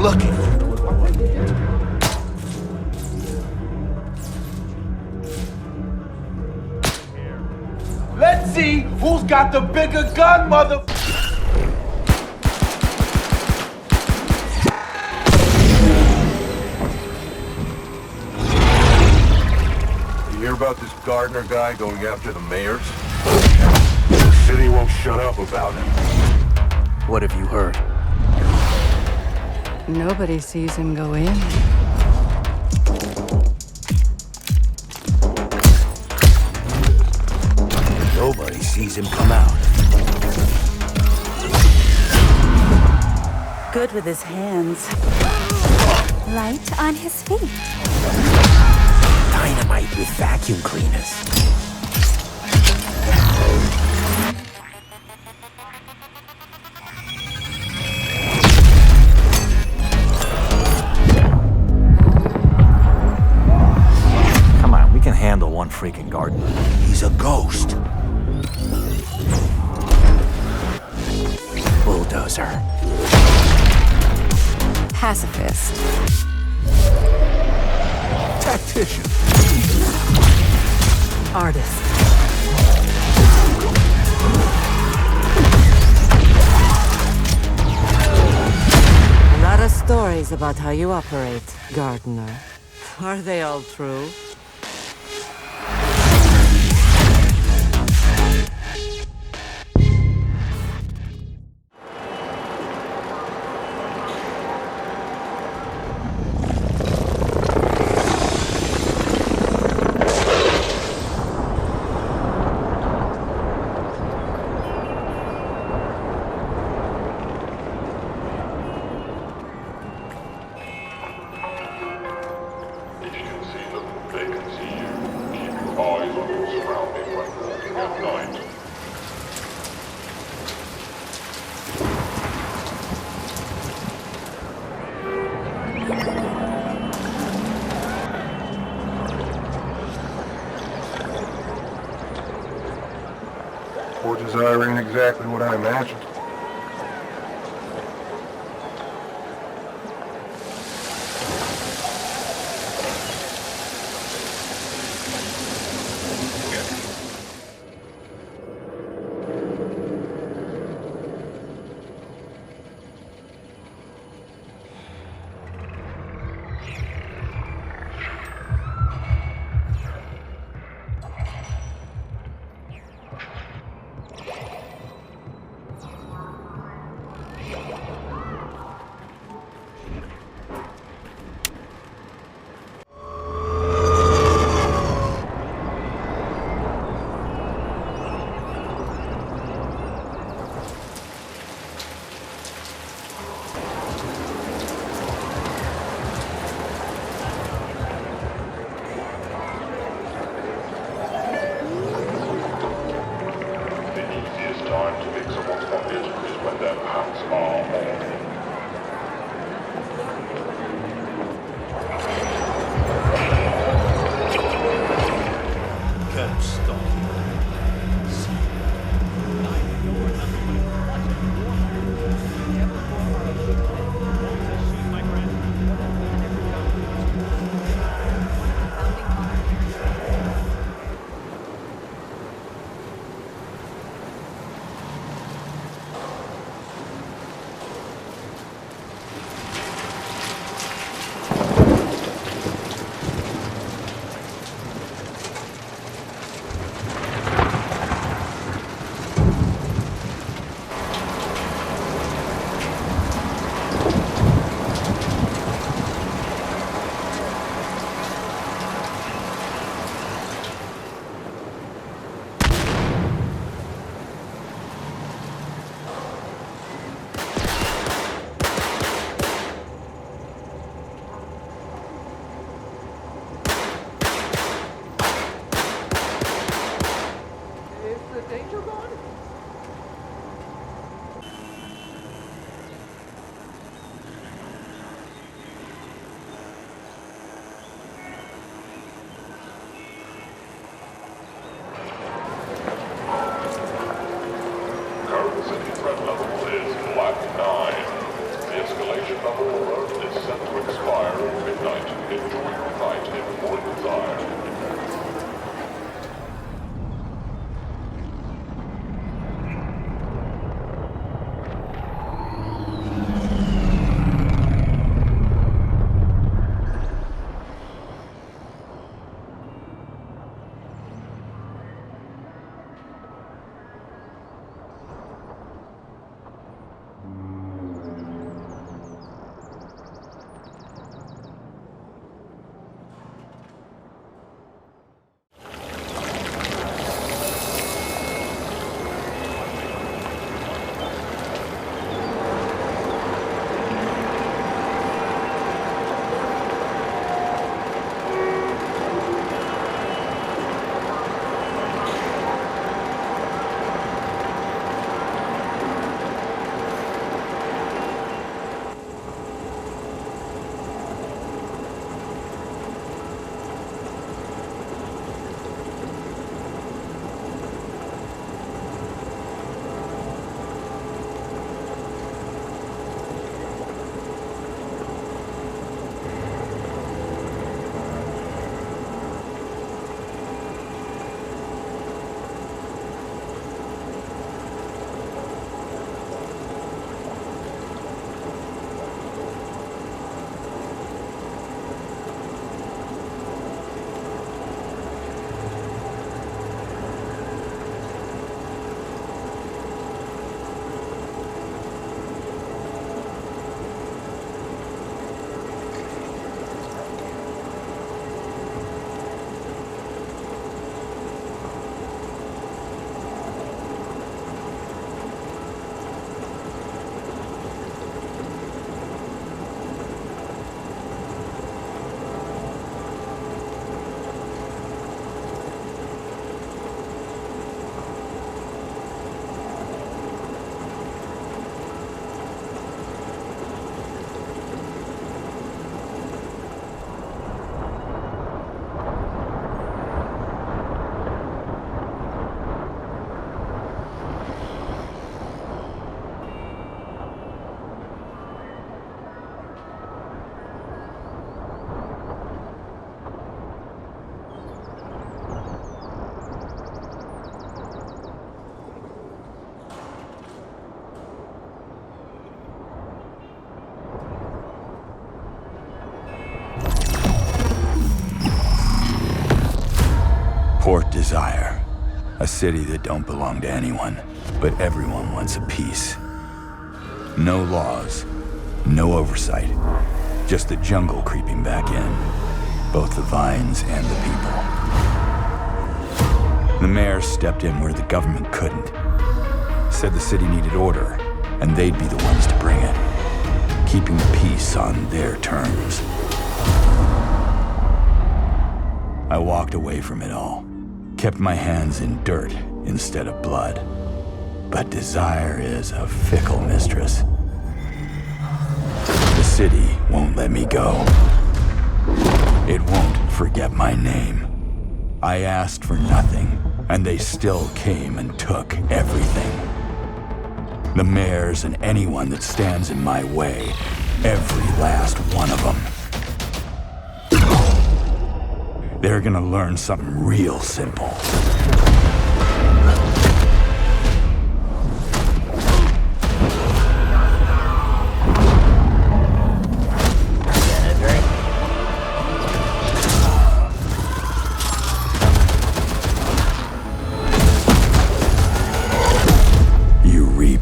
looking. Let's see who's got the bigger gun, mother... You hear about this Gardner guy going after the mayors? The city won't shut up about him. What have you heard? Nobody sees him go in. Nobody sees him come out. Good with his hands. Light on his feet. Dynamite with vacuum cleaners. Come on, we can handle one freaking gardener. He's a ghost. Bulldozer. Pacifist. Tactician. Artist. A lot of stories about how you operate, Gardener. Are they all true? Poor desire ain't exactly what I imagined. Port Desire. A city that don't belong to anyone, but everyone wants a piece. No laws, no oversight. Just the jungle creeping back in. Both the vines and the people. The mayor stepped in where the government couldn't. Said the city needed order, and they'd be the ones to bring it. Keeping the peace on their terms. I walked away from it all. Kept my hands in dirt instead of blood. But desire is a fickle mistress. The city won't let me go. It won't forget my name. I asked for nothing, and they still came and took everything. The mayors and anyone that stands in my way, every last one of them. They're gonna learn something real simple. You reap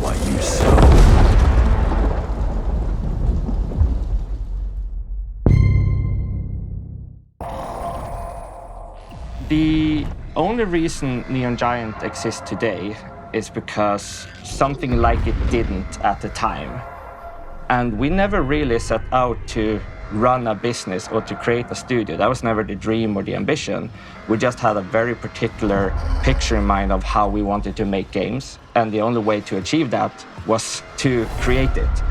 what you sow. The only reason Neon Giant exists today is because something like it didn't at the time. And we never really set out to run a business or to create a studio. That was never the dream or the ambition. We just had a very particular picture in mind of how we wanted to make games. And the only way to achieve that was to create it.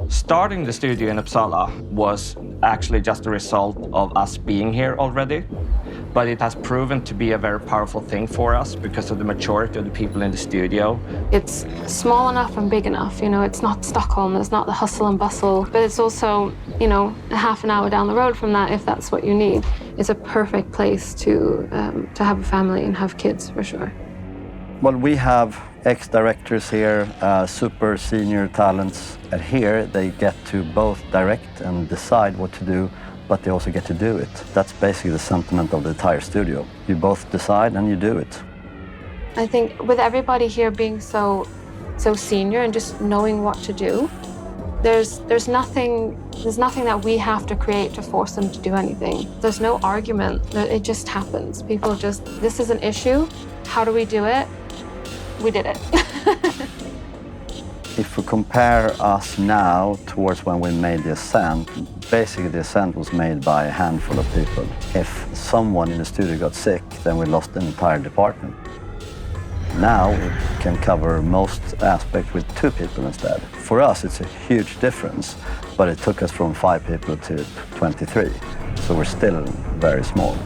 Starting the studio in Uppsala was actually just a result of us being here already, but it has proven to be a very powerful thing for us because of the maturity of the people in the studio. It's small enough and big enough, it's not Stockholm, it's not the hustle and bustle, but it's also, a half an hour down the road from that if that's what you need. It's a perfect place to have a family and have kids, for sure. Well, we have ex-directors here, super senior talents. And here they get to both direct and decide what to do, but they also get to do it. That's basically the sentiment of the entire studio. You both decide and you do it. I think with everybody here being so senior and just knowing what to do, there's nothing that we have to create to force them to do anything. There's no argument. It just happens. People just, this is an issue. How do we do it? We did it. If we compare us now towards when we made the Ascent, basically the Ascent was made by a handful of people. If someone in the studio got sick, then we lost an entire department. Now we can cover most aspects with 2 people instead. For us, it's a huge difference, but it took us from 5 people to 23, so we're still very small.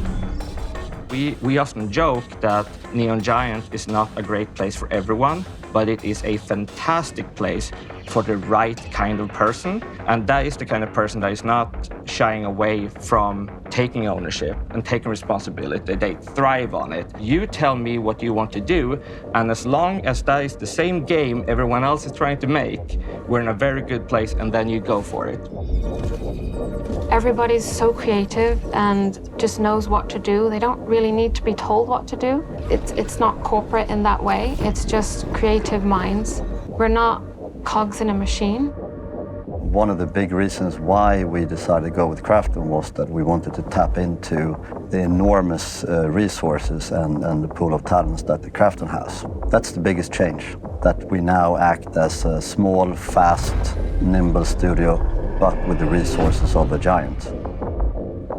We often joke that Neon Giant is not a great place for everyone, but it is a fantastic place for the right kind of person. And that is the kind of person that is not shying away from taking ownership and taking responsibility. They thrive on it. You tell me what you want to do, and as long as that is the same game everyone else is trying to make, we're in a very good place, and then you go for it. Everybody's so creative and just knows what to do. They don't really need to be told what to do. It's not corporate in that way. It's just creative minds. We're not cogs in a machine. One of the big reasons why we decided to go with Krafton was that we wanted to tap into the enormous resources and the pool of talents that the Krafton has. That's the biggest change, that we now act as a small, fast, nimble studio, but with the resources of a giant.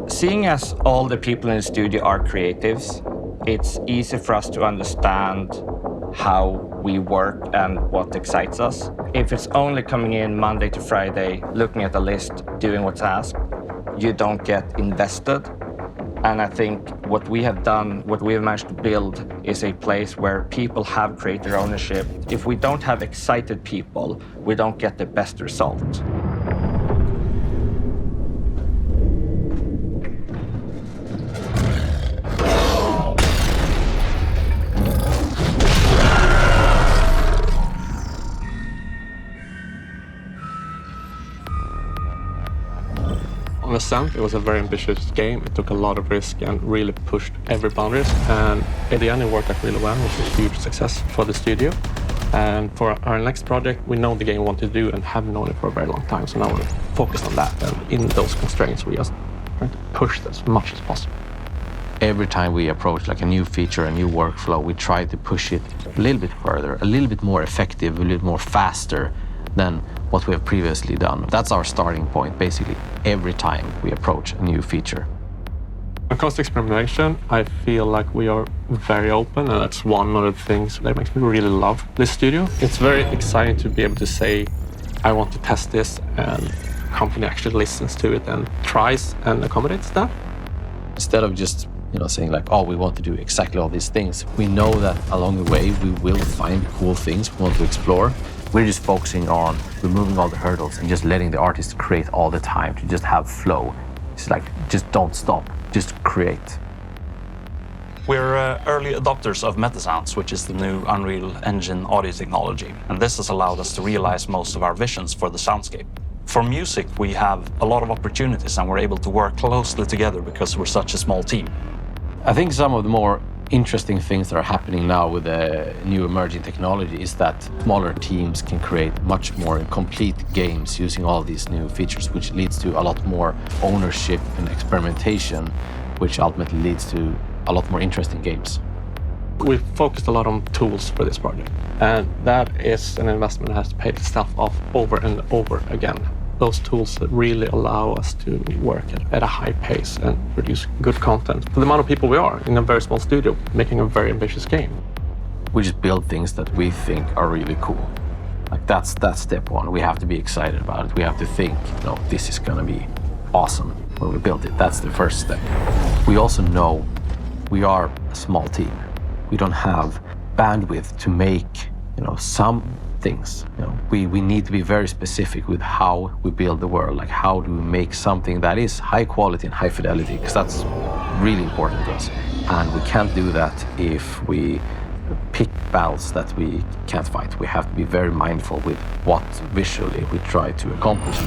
Seeing as all the people in the studio are creatives, it's easy for us to understand how we work and what excites us. If it's only coming in Monday to Friday, looking at the list, doing what's asked, you don't get invested. And I think what we have done, what we have managed to build, is a place where people have creative ownership. If we don't have excited people, we don't get the best result. Ascent, it was a very ambitious game. It took a lot of risk and really pushed every boundaries. And in the end, it worked out really well. It was a huge success for the studio. And for our next project, we know the game we want to do and have known it for a very long time. So now we're focused on that. And in those constraints, we just try to push this as much as possible. Every time we approach like a new feature, a new workflow, we try to push it a little bit further, a little bit more effective, a little more faster than what we have previously done. That's our starting point, basically, every time we approach a new feature. When it comes to experimentation, I feel like we are very open, and that's one of the things that makes me really love this studio. It's very exciting to be able to say, I want to test this, and the company actually listens to it and tries and accommodates that. Instead of just saying like, oh, we want to do exactly all these things, we know that along the way we will find cool things we want to explore. We're just focusing on removing all the hurdles and just letting the artists create all the time, to just have flow. It's like, just don't stop, just create. We're early adopters of Metasounds, which is the new Unreal Engine audio technology, and this has allowed us to realize most of our visions for the soundscape. For music, we have a lot of opportunities, and we're able to work closely together because we're such a small team. I think some of the more interesting things that are happening now with the new emerging technology is that smaller teams can create much more complete games using all these new features, which leads to a lot more ownership and experimentation, which ultimately leads to a lot more interesting games. We've focused a lot on tools for this project, and that is an investment that has to pay itself off over and over again. Those tools that really allow us to work at a high pace and produce good content. For the amount of people we are in a very small studio, making a very ambitious game. We just build things that we think are really cool. Like that's step one. We have to be excited about it. We have to think, this is gonna be awesome when we build it. That's the first step. We also know we are a small team. We don't have bandwidth to make, some things. We need to be very specific with how we build the world. Like, how do we make something that is high quality and high fidelity? Because that's really important to us. And we can't do that if we pick battles that we can't fight. We have to be very mindful with what visually we try to accomplish.